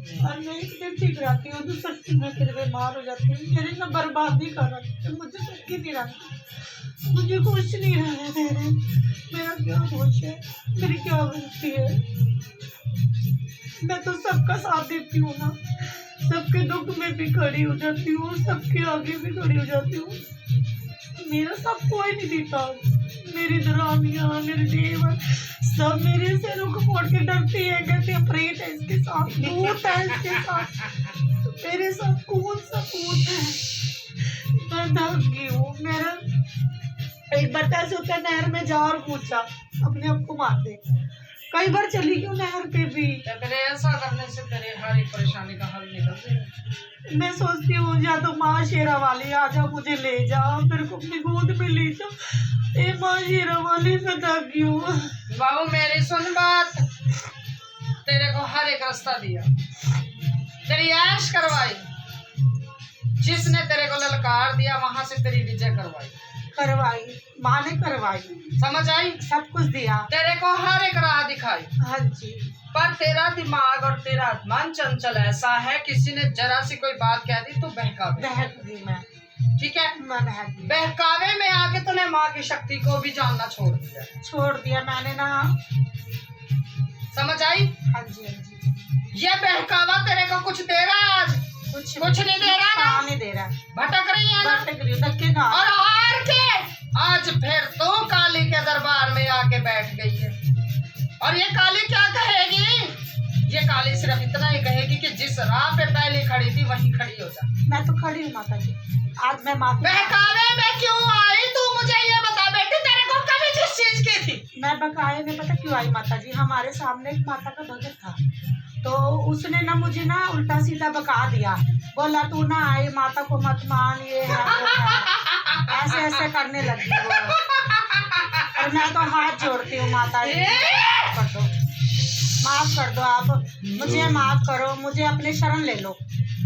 और मैं एक दिन ठीक रहती हूँ, दूसरे दिन मैं फिर बीमार हो जाती हूँ। मेरी ना बर्बादी कर रखी है, मुझे सुखी नहीं रहा, मुझे कुछ नहीं रहा है। मेरा क्या दोष है, मेरी क्या गलती है? मैं तो सबका साथ देती हूँ ना, सबके दुख में भी खड़ी हो जाती हूँ, सबके आगे भी खड़ी हो जाती हूँ। मेरा सब कोई नहीं देता। मेरी दरानियाँ, मेरे देवर सब मेरे से रुक मोड़ के डरती है, कहते हैं प्रेत है इसके साथ, भूत है इसके साथ। मेरे साथ कौन सा भूत है? मैं थक गई हूँ। मेरा एक बार तो ऐसे होता है, नहर में जा और पूछा अपने आप को मार दे। कई बार चली क्यों नहर पे भी। तेरे ऐसा करने से तेरे हर एक परेशानी का हल निकल जाएगा। मैं सोचती हूँ या तो माँ शेरा वाली आ जा, मुझे ले जा, मेरे को अपनी गोद में ले जा। ए माँ शेरा वाली, मैं थक गई हूँ। बाबू मेरी सुन बात, तेरे को हर एक रास्ता दिया, तेरी ऐश करवाई, जिसने तेरे को ललकार दिया वहां से तेरी विजय करवाई। माँ ने करवाई, समझ आई? सब कुछ दिया, तेरे को हर एक राह दिखाई। हाँ जी। पर तेरा दिमाग और तेरा मन चंचल ऐसा है, किसी ने जरा सी कोई बात कह दी तो बहकावे। बहक गई मैं, ठीक है, मैं बहक गई। बहकावे में आके तूने माँ की शक्ति को भी जानना छोड़ दिया मैंने ना। समझ आई? हाँ जी, हाँ जी। ये बहकावा तेरे को कुछ दे रहा है आज? कुछ नहीं दे रहा ना? नहीं दे रहा। भटक रही है ना? भटक रही हूँ, धक्के खा। और हार के आज फिर तो काली के दरबार में आके बैठ गई है। और ये काली क्या कहेगी? ये काली सिर्फ इतना ही कहेगी कि जिस राह पे पहले खड़ी थी वहीं खड़ी हो जा। मैं तो खड़ी हूँ माता जी, आज मैं माफी। बहकावे में क्यों आई तू? मुझे ये बता बेटी, तेरे को कभी जिस चीज की थी? मैं बकाये में पता क्यों आई माता जी? हमारे सामने एक माता का भगत था, तो उसने ना मुझे ना उल्टा सीधा बका दिया, बोला तू ना आई, माता को मत मान, ये है वो है, ऐसे ऐसे करने लगी वो। और मैं तो हाथ जोड़ती हूँ माता जी, कर दो, माफ कर दो, आप मुझे माफ करो, मुझे अपने शरण ले लो,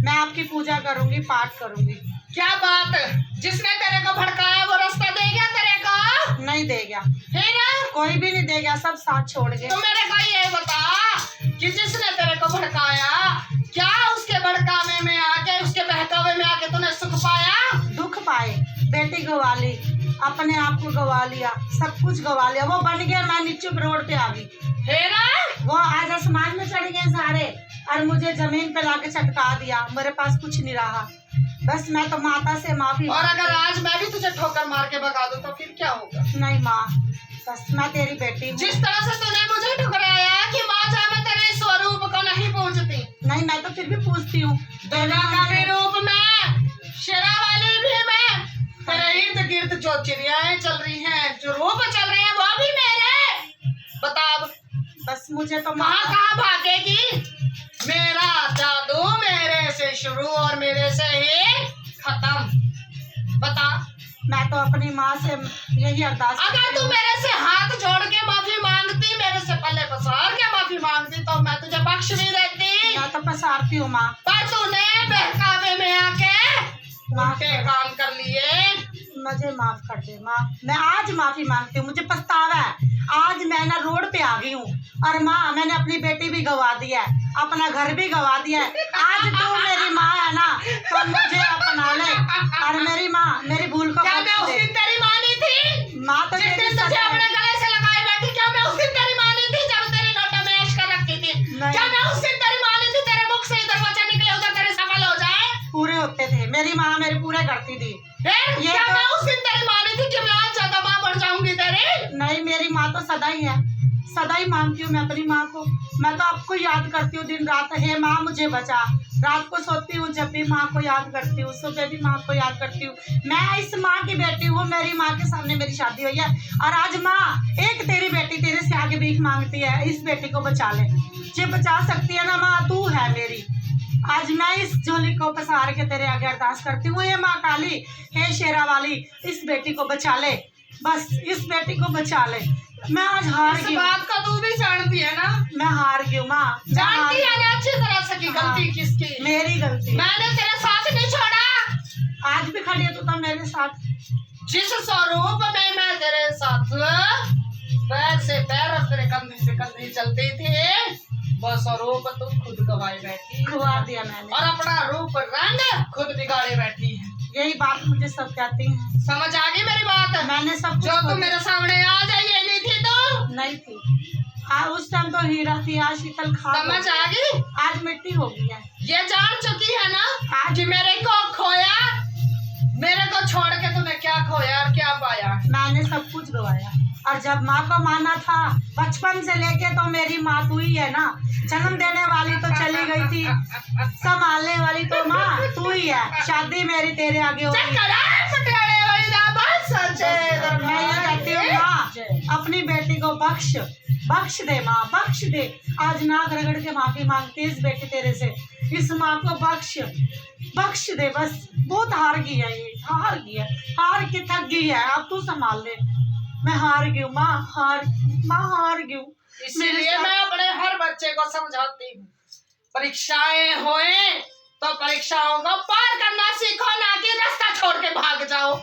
मैं आपकी पूजा करूंगी, पाठ करूंगी। क्या बात? जिसने तेरे को भड़काया वो रास्ता दे गया तेरे को? नहीं दे गया, फिर कोई भी नहीं देगा, सब साथ छोड़ गए। तो मेरे को ये बता कि जिसने तेरे को भड़काया, क्या उसके भड़कावे में आके, उसके बहकावे में आके तूने सुख पाया? दुख पाए, बेटी गवा ली, अपने आप को गवा लिया, सब कुछ गवा लिया। वो बन गया, मैं नीचे रोड पे आ गई। फिर वो आज आसमान में चढ़ गए सारे और मुझे जमीन पे लाके चटका दिया, मेरे पास कुछ नहीं रहा। बस मैं तो माता से माफी। और अगर आज मैं भी तुझे ठोकर मार के भगा दूं तो फिर क्या होगा? नहीं माँ, बस मैं तेरी बेटी हूँ। जिस तरह से तूने मुझे ठुकराया कि माँ जा मैं तेरे स्वरूप को नहीं पूजती। नहीं, मैं तो फिर भी पूछती हूँ। दुर्गा का भी रूप में, शेरा वाली भी मैं, तेरे इर्द गिर्द जो चिड़ियाएं चल रही हैं, जो रूप चल रहे हैं, वो भी मेरे। बता बस मुझे तो कहाँ भागेगी? मेरा जादू मेरे से शुरू और मेरे से ही खत्म। बता। मैं तो अपनी माँ से यही अरदास, अगर तू मेरे से हाथ जोड़ के माफी मांगती, मेरे से पल्ले पसार के माफी मांगती, तो मैं तुझे बख्श भी देती। मैं तो पसारती हूँ माँ, पर तूने बहकावे में आके उल्टे काम कर लिए। मुझे माफ कर दे माँ, मैं आज माफी मांगती हूँ, मुझे पछतावा है। आज मैं ना रोड पे आ गई हूँ और माँ मैंने अपनी बेटी भी गवा दी है, अपना घर भी गवा दिया है। आज तू मेरी माँ है ना, तो मुझे अपना ले और मेरी माँ मेरी भूल को क्या मैं उस दिन तेरी माँ नहीं थी? माँ तो जिस दिन तुझे अपने गले से लगाए बैठी, क्या मैं उस दिन तेरी माँ नहीं थी जब तेरी नोटा में ऐश कर रखी थी? क्या मैं उस दिन तेरी माँ नहीं थी? तेरे मुख से इधर बच्चा निकले उधर तेरे सफल हो जाए, पूरे होते थे। मेरी माँ मेरे पूरे करती थी। ये क्या मैं उस दिन तेरी माँ नहीं थी कि मैं आज ज्यादा माँ बढ़ जाऊंगी तेरी? नहीं, मेरी माँ तो सदा ही है, सदा ही मानती हूँ मैं अपनी माँ को। मैं तो आपको याद करती हूँ दिन रात, हे माँ मुझे बचा। रात को सोती हूँ जब भी माँ को याद करती हूँ, सुबह भी माँ को याद करती हूँ। मैं इस माँ की बेटी हूँ, मेरी माँ के सामने मेरी शादी हुई है और आज माँ एक तेरी बेटी तेरे से आगे भीख मांगती है, इस बेटी को बचा ले। जो बचा सकती है ना माँ, तू है मेरी। आज मैं इस झोली को पसार के तेरे आगे अरदास करती हूँ, हे माँ काली, हे शेरा वाली, इस बेटी को बचा ले, बस इस बेटी को बचा ले। मैं आज हार गई। इस बात का तू भी जानती है ना? मैं हार गई हूँ माँ, जानती है ना अच्छी तरह से कि गलती किसकी? मेरी गलती। मैंने तेरे साथ नहीं छोड़ा। आज भी खड़ी है तू तो मेरे साथ। जिस स्वरूप में मैं तेरे साथ पैर से पैर और तेरे कंधे से कंधे चलते थे, बस और रूप तुम खुद गवाए बैठी खुआ दिया मैंने। और अपना रूप रंग खुद बिगाड़े बैठी है। यही बात मुझे सब कहती हैं। समझ आ गई मेरी बात? मैंने सब जो तुम मेरे सामने आ जाइए नहीं थी तो नहीं थी। उस टाइम तो हीरा थी, आज शीतल खा समझ आ गई? आज मिट्टी हो गई है। ये जान चुकी है ना आज मेरे को खोया, मेरे को छोड़ के तूने क्या खोया और क्या पाया? मैंने सब कुछ गवाया। और जब माँ को माना था बचपन से लेके, तो मेरी माँ तू ही है ना। जन्म देने वाली तो चली गई थी, संभालने वाली तो माँ तू ही है। शादी मेरी तेरे आगे होगी। मैं ये कहती हूँ माँ, अपनी बेटी को बख्श दे माँ, बख्श दे। आज नाक रगड़ के माफी मांगती है इस बेटी तेरे से। इस माँ को बख्श दे बस। बहुत हार गई है ये, हार गई है, हार के थक गई है। अब तू संभाल ले। मैं हार गई हूँ माँ, हार गई हूँ। इसीलिए मैं अपने हर बच्चे को समझाती हूँ, परीक्षाएं होए तो परीक्षाओं को पार करना सीखो, ना कि रास्ता छोड़ के भाग जाओ।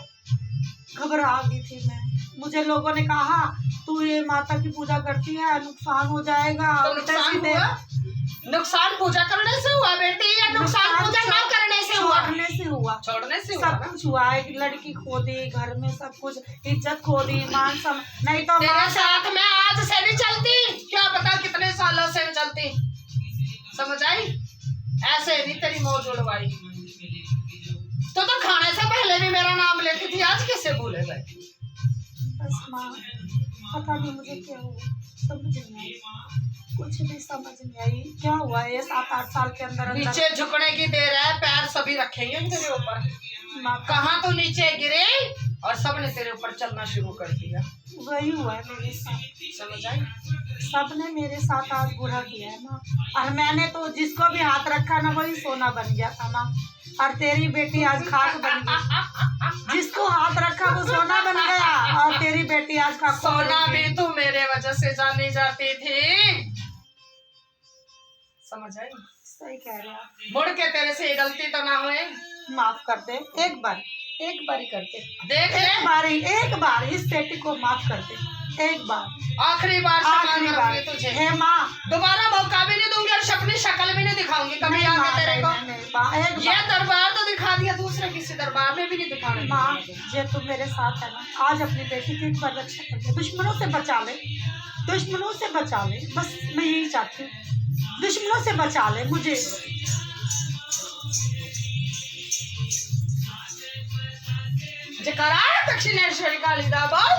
घबरा गई थी मैं। मुझे लोगों ने कहा तू ये माता की पूजा करती है, नुकसान हो जाएगा। तो नुकसान हुआ? नुकसान पूजा करने से हुआ बेटी, या नुकसान पूजा ना करने से हुआ? छोड़ने से हुआ। सब कुछ हुआ। एक लड़की खो दी, घर में सब कुछ, इज्जत खो दी, मान सम्मान। नहीं तो तेरे साथ मैं आज से नहीं चलती, क्या पता कितने सालों से नहीं चलती। समझ आई? ऐसे नहीं तेरी मौज उड़वाई। तो खाने से पहले भी मेरा नाम लेती थी, आज कैसे भूले गए? बस माँ, पता नहीं मुझे क्या हुआ, समझ नहीं आई, कुछ भी समझ नहीं आई। क्या हुआ ये 7-8 साल के अंदर? नीचे झुकने की देर है, पैर सभी रखेंगे तेरे ऊपर। कहाँ तो नीचे गिरे और सबने तेरे ऊपर चलना शुरू कर दिया। वही हुआ है मेरे साथ। समझ आई? सबने मेरे साथ आज बुरा किया है माँ। और मैंने तो जिसको भी हाथ रखा ना वही सोना बन गया था माँ। और तेरी बेटी आज खाक बन गई। जिसको हाथ रखा वो सोना बन गया, और तेरी बेटी आज खाक। सोना भी तू मेरे वजह से जानी जाती थी। समझ आई? सही कह रहे हैं। मुड़ के तेरे से ये गलती तो ना हुए। माफ कर दे, एक बार ही कर दे। देख एक बार इस बेटी को माफ कर दे, एक बार, आखिरी बार तुझे। हे माँ, दोबारा मौका भी नहीं दूंगी और अपनी शक्ल भी नहीं दिखाऊंगी कभी आगे तेरे को। ये दरबार तो दिखा दिया, दूसरे किसी दरबार में भी नहीं दिखाने। माँ, ये तुम मेरे साथ है ना, आज अपनी बेटी की एक बार रक्षा कर दे। दुश्मनों से बचा ले, दुश्मनों से बचा ले, बस मैं यही चाहती हूँ। दुश्मनों से बचा ले मुझे। जयकारा दक्षिणेश्वरी काली दा बोल।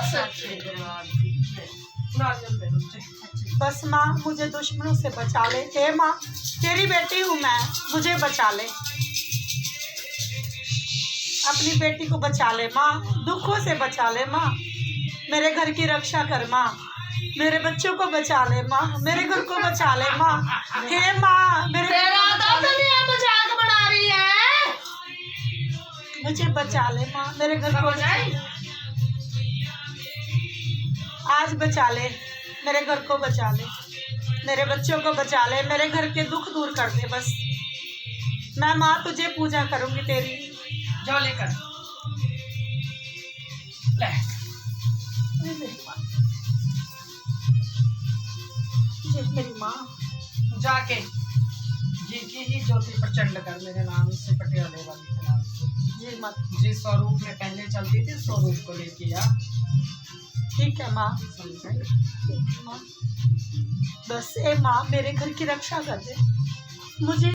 बस माँ, मुझे दुश्मनों से बचा ले। हे माँ, तेरी बेटी हूँ मैं, मुझे बचा ले। अपनी बेटी को बचा ले माँ, दुखों से बचा ले माँ। मेरे घर की रक्षा कर माँ, मेरे बच्चों को बचा ले माँ, मेरे घर को बचा ले माँ। हे माँ, मेरे मजाक बना रही है। मुझे बचा ले माँ, मेरे घर को आज बचा ले, मेरे घर को बचा ले, मेरे बच्चों को बचा ले, मेरे घर के दुख दूर कर दे। बस मैं माँ तुझे पूजा करूंगी तेरी। जो लेकर ले। मेरी माँ, जाके जी की ही ज्योति प्रचंड कर मेरे नाम से, पटियाले वाली के नाम से। जी मत, जिस स्वरूप में पहले चलती थी स्वरूप को लेके आ। ठीक है माँ, ठीक है माँ। बस ए माँ, मेरे घर की रक्षा कर दे मुझे।